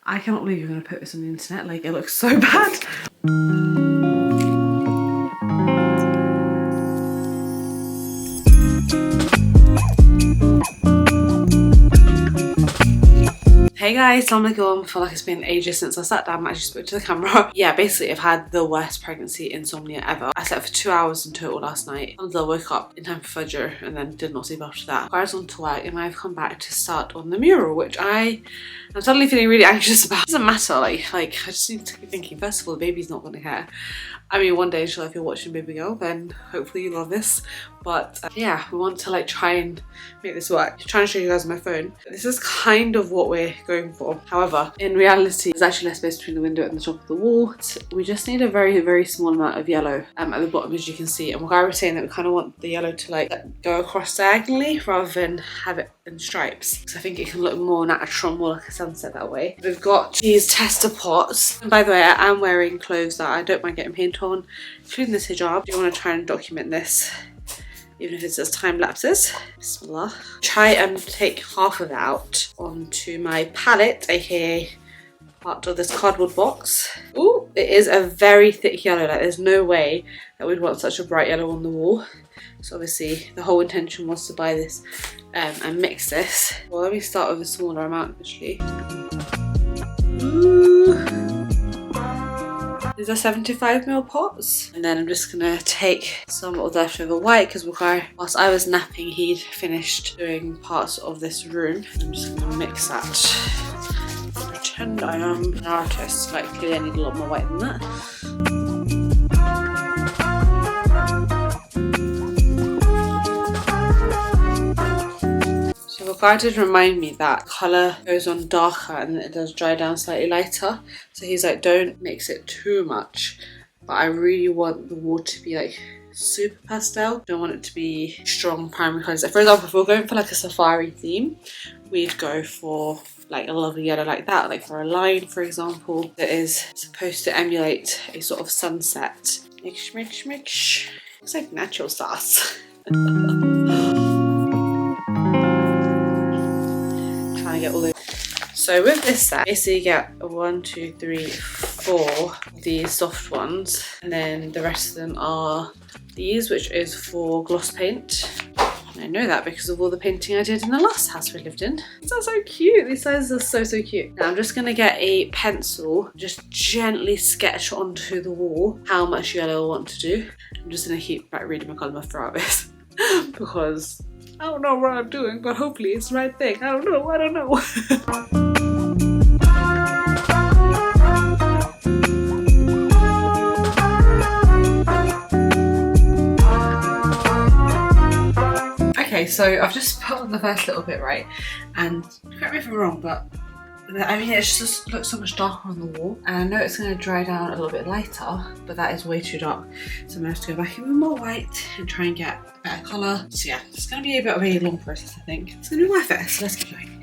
I cannot believe you're going to put this on the internet. Like, it looks so bad. Hey guys, assalamualaikum. I feel like it's been ages since I sat down and actually spoke to the camera. Yeah, basically I've had the worst pregnancy insomnia ever. I slept for 2 hours in total last night until I woke up in time for Fajr and then did not sleep after that. I was on to work and I've come back to start on the mural, which I'm suddenly feeling really anxious about. It doesn't matter, like I just need to keep thinking, first of all, the baby's not gonna care. I mean, one day, inshallah, if you're watching Baby Girl, then hopefully you love this. But yeah, we want to like try and make this work. I'm trying to show you guys my phone. This is kind of what we're going for. However, in reality, there's actually less space between the window and the top of the wall. We just need a very, very small amount of yellow at the bottom, as you can see. And I was saying that we kind of want the yellow to like go across diagonally rather than have it in stripes. Because I think it can look more natural, more like a sunset that way. We've got these tester pots. And by the way, I am wearing clothes that I don't mind getting paint on, including this hijab. I do want to try and document this, even if it's just time lapses. Bismillah. Try and take half of it out onto my palette, aka part of this cardboard box. Ooh, it is a very thick yellow. Like, there's no way that we'd want such a bright yellow on the wall. So obviously the whole intention was to buy this and mix this. Well, let me start with a smaller amount actually. Ooh. These are 75ml pots. And then I'm just gonna take some of the leftover white because whilst I was napping, he'd finished doing parts of this room. I'm just gonna mix that. Pretend I am an artist. Like, clearly I need a lot more white than that. Guy did remind me that colour goes on darker and then it does dry down slightly lighter. So he's like, don't mix it too much. But I really want the wall to be like super pastel. Don't want it to be strong primary colours. Like, for example, if we're going for like a safari theme, we'd go for like a lovely yellow like that. Like for a line, for example, that is supposed to emulate a sort of sunset. Mix, mix, mix. Looks like natural sauce. Get all those. So with this set, basically you get 1, 2, 3, 4 of these soft ones, and then the rest of them are these, which is for gloss paint. And I know that because of all the painting I did in the last house we lived in. These are so cute. These sizes are so, so cute. Now I'm just gonna get a pencil, just gently sketch onto the wall how much yellow I want to do. I'm just gonna keep like reading my colour throughout this because I don't know what I'm doing, but hopefully it's the right thing. I don't know. Okay, so I've just put on the first little bit, right? And correct me if I'm wrong, but I mean, it just looks so much darker on the wall. And I know it's going to dry down a little bit lighter, but that is way too dark. So I'm going to have to go back in with more white and try and get a better colour. So yeah, it's going to be a bit of a long process, I think. It's going to be worth it, so let's keep going.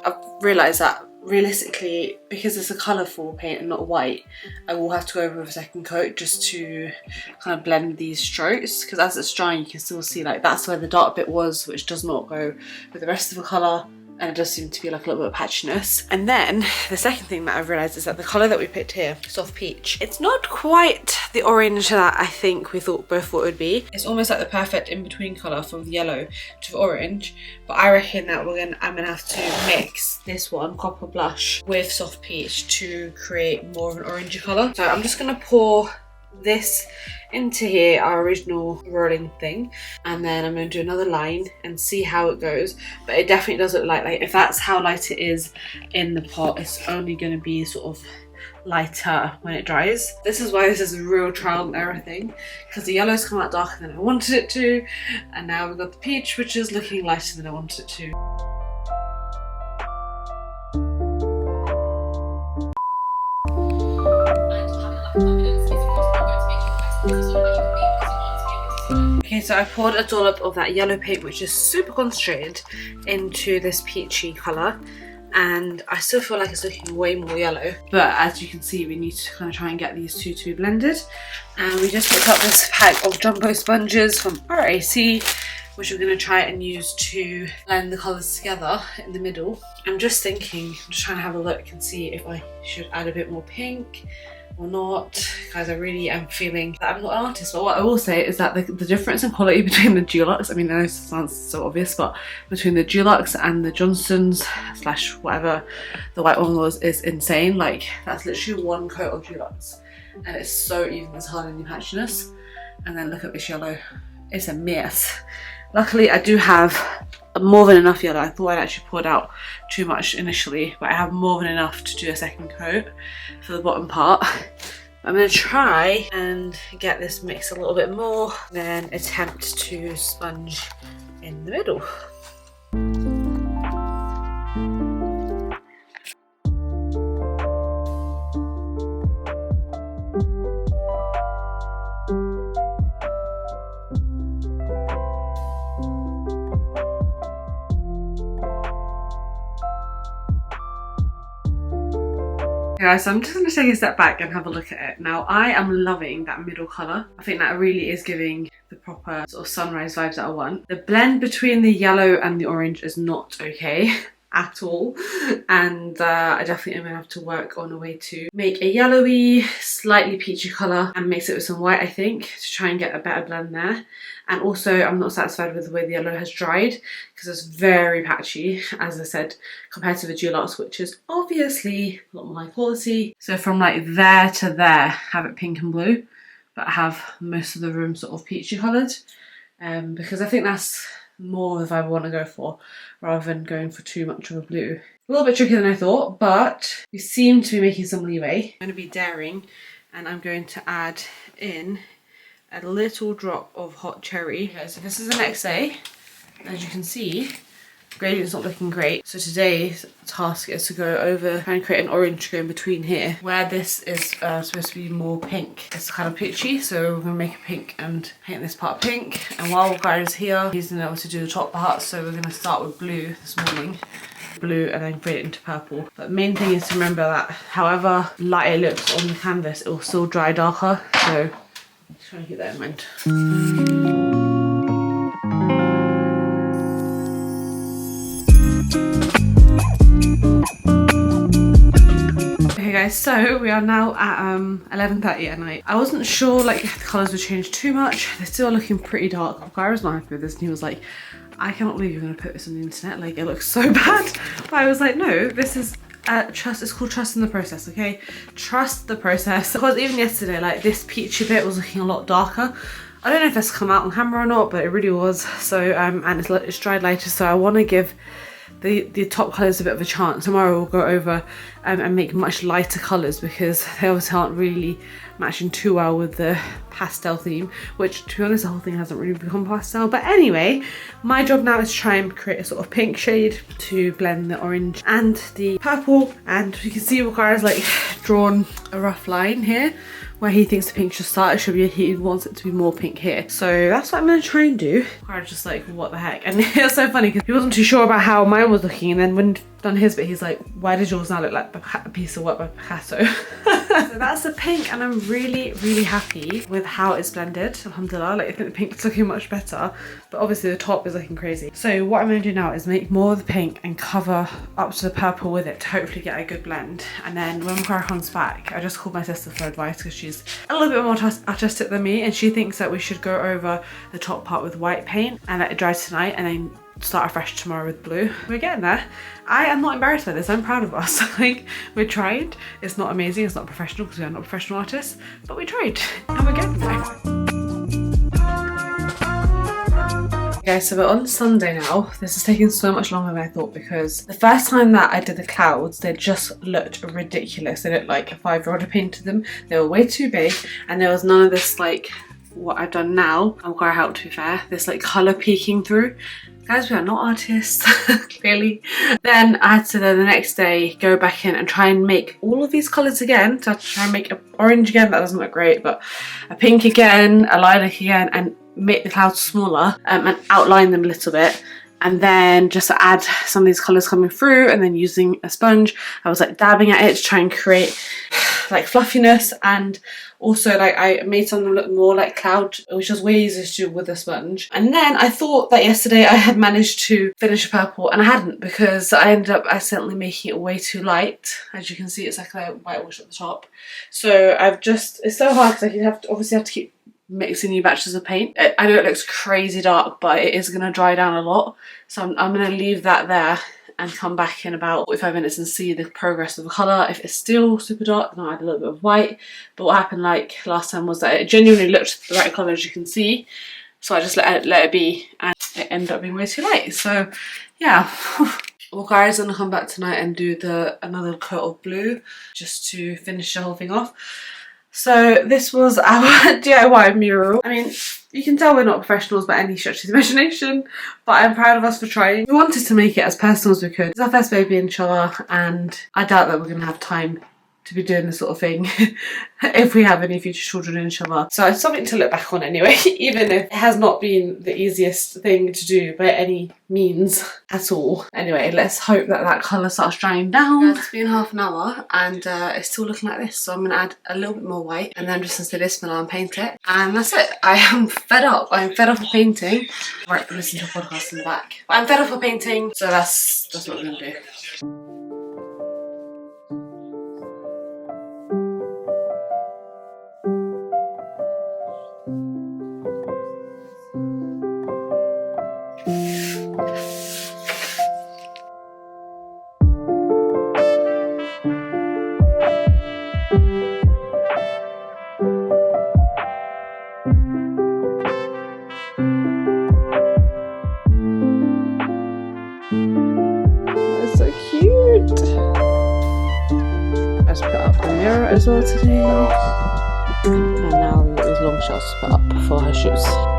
I've realised that realistically, because it's a colourful paint and not white, I will have to go over with a second coat just to kind of blend these strokes, because as it's drying you can still see like that's where the dark bit was, which does not go with the rest of the colour, and it does seem to be like a little bit of patchiness. And then the second thing that I've realised is that the colour that we picked here, soft peach, it's not quite the orange that I think we both thought it would be. It's almost like the perfect in-between colour from the yellow to the orange, but I reckon that I'm gonna have to mix this one, copper blush, with soft peach to create more of an orangey colour. So I'm just gonna pour this into here, our original rolling thing, and then I'm going to do another line and see how it goes. But it definitely does look like if that's how light it is in the pot, it's only going to be sort of lighter when it dries. This is why this is a real trial and error thing, because the yellow's come out darker than I wanted it to, and now we've got the peach which is looking lighter than I wanted it to. Okay, so I poured a dollop of that yellow paint, which is super concentrated, into this peachy colour, and I still feel like it's looking way more yellow. But as you can see, we need to kind of try and get these two to be blended. And we just picked up this pack of jumbo sponges from RAC, which we're going to try and use to blend the colours together in the middle. I'm just thinking, I'm just trying to have a look and see if I should add a bit more pink or not. Guys, I really am feeling that I'm not an artist, but what I will say is that the difference in quality between the Dulux, I mean, I know it sounds so obvious, but between the Dulux and the Johnson's slash whatever the white one was is insane. Like, that's literally one coat of Dulux and it's so even, there's hardly any patchiness. And then look at this yellow, it's a mess. Luckily, I do have more than enough yellow. I thought I'd actually poured out too much initially, but I have more than enough to do a second coat for the bottom part. I'm going to try and get this mixed a little bit more, then attempt to sponge in the middle. Guys, so I'm just going to take a step back and have a look at it. Now, I am loving that middle colour. I think that really is giving the proper sort of sunrise vibes that I want. The blend between the yellow and the orange is not okay at all, and I definitely am going to have to work on a way to make a yellowy, slightly peachy colour and mix it with some white, I think, to try and get a better blend there. And also, I'm not satisfied with the way the yellow has dried because it's very patchy, as I said, compared to the Dulux, which is obviously a lot more high quality. So from like there to there, have it pink and blue, but have most of the room sort of peachy coloured, because I think that's more the vibe I want to go for, rather than going for too much of a blue. A little bit trickier than I thought, but we seem to be making some leeway. I'm going to be daring, and I'm going to add in a little drop of hot cherry. Okay, so this is the next day. As you can see, the gradient's not looking great. So today's task is to go over and create an orange to go in between here, where this is supposed to be more pink. It's kind of peachy, so we're gonna make it pink and paint this part pink. And while Gar's here, he's been able to do the top part, so we're gonna start with blue this morning. Blue and then fade it into purple. But the main thing is to remember that however light it looks on the canvas, it will still dry darker. So try and keep that in mind. Okay guys, so we are now at 11:30 at night. I wasn't sure like if the colours would change too much. They're still looking pretty dark. Guy was not happy with this and he was like, I cannot believe you're going to put this on the internet, like it looks so bad. But I was like, no, this is trust. It's called trust in the process, okay? Trust the process. Because even yesterday, like this peachy bit was looking a lot darker. I don't know if that's come out on camera or not, but it really was. So and it's dried later, so I want to give the top colours a bit of a chance. Tomorrow we'll go over and make much lighter colours because they obviously aren't really matching too well with the pastel theme, which to be honest the whole thing hasn't really become pastel. But anyway, my job now is to try and create a sort of pink shade to blend the orange and the purple. And you can see Wakara's like drawn a rough line here where he thinks the pink should start. It should be, he wants it to be more pink here. So that's what I'm gonna try and do. Wakara's just like, what the heck? And it's so funny because he wasn't too sure about how mine was looking, and then when he'd done his bit, he's like, why does yours now look like a piece of work by Picasso? So that's the pink, and I'm really, really happy with how it's blended, alhamdulillah. Like I think the pink's looking much better, but obviously the top is looking crazy. So what I'm gonna do now is make more of the pink and cover up to the purple with it to hopefully get a good blend. And then when Cara comes back, I just called my sister for advice because she's a little bit more artistic than me, and she thinks that we should go over the top part with white paint and let it dry tonight and then start afresh tomorrow with blue. We're getting there. I am not embarrassed by this. I'm proud of us. Like, we tried. It's not amazing, it's not professional because we are not professional artists, but we tried and we're getting there. Okay, so we're on Sunday now. This is taking so much longer than I thought because the first time that I did the clouds, they just looked ridiculous. They looked like a 5-year-old had painted them. They were way too big, and there was none of this like what I've done now. I'm quite helped, to be fair. This like colour peeking through. Guys, we are not artists, clearly. Then I had to then the next day go back in and try and make all of these colours again. So I had to try and make an orange again, that doesn't look great, but a pink again, a lilac again, and make the clouds smaller and outline them a little bit. and then just to add some of these colours coming through, and then using a sponge I was like dabbing at it to try and create like fluffiness, and also like I made something look more like cloud, which was way easier to do with a sponge. And then I thought that yesterday I had managed to finish a purple, and I hadn't, because I ended up accidentally making it way too light. As you can see, it's like a whitewash at the top. So I've just, it's so hard because I obviously have to keep mixing new batches of paint. I know it looks crazy dark, but it is going to dry down a lot, so I'm going to leave that there and come back in about 45 minutes and see the progress of the colour. If it's still super dark, then I'll add a little bit of white. But what happened like last time was that it genuinely looked the right colour, as you can see, so I just let it be, and it ended up being way too light. So yeah. Well guys, I'm gonna come back tonight and do another coat of blue just to finish the whole thing off. So this was our DIY mural. I mean, you can tell we're not professionals by any stretch of the imagination, but I'm proud of us for trying. We wanted to make it as personal as we could. It's our first baby, inshallah, and I doubt that we're going to have time to be doing this sort of thing if we have any future children, inshallah. So it's something to look back on anyway, even if it has not been the easiest thing to do by any means at all. Anyway, let's hope that that colour starts drying down. It's been half an hour and it's still looking like this, so I'm going to add a little bit more white and then just say Bismillah and paint it. And that's it. I am fed up. I'm fed up of painting. Right, listen to a podcast in the back. But I'm fed up of painting, so that's what we're going to do. As well today, and now we've got these long shots to put up for her shoes.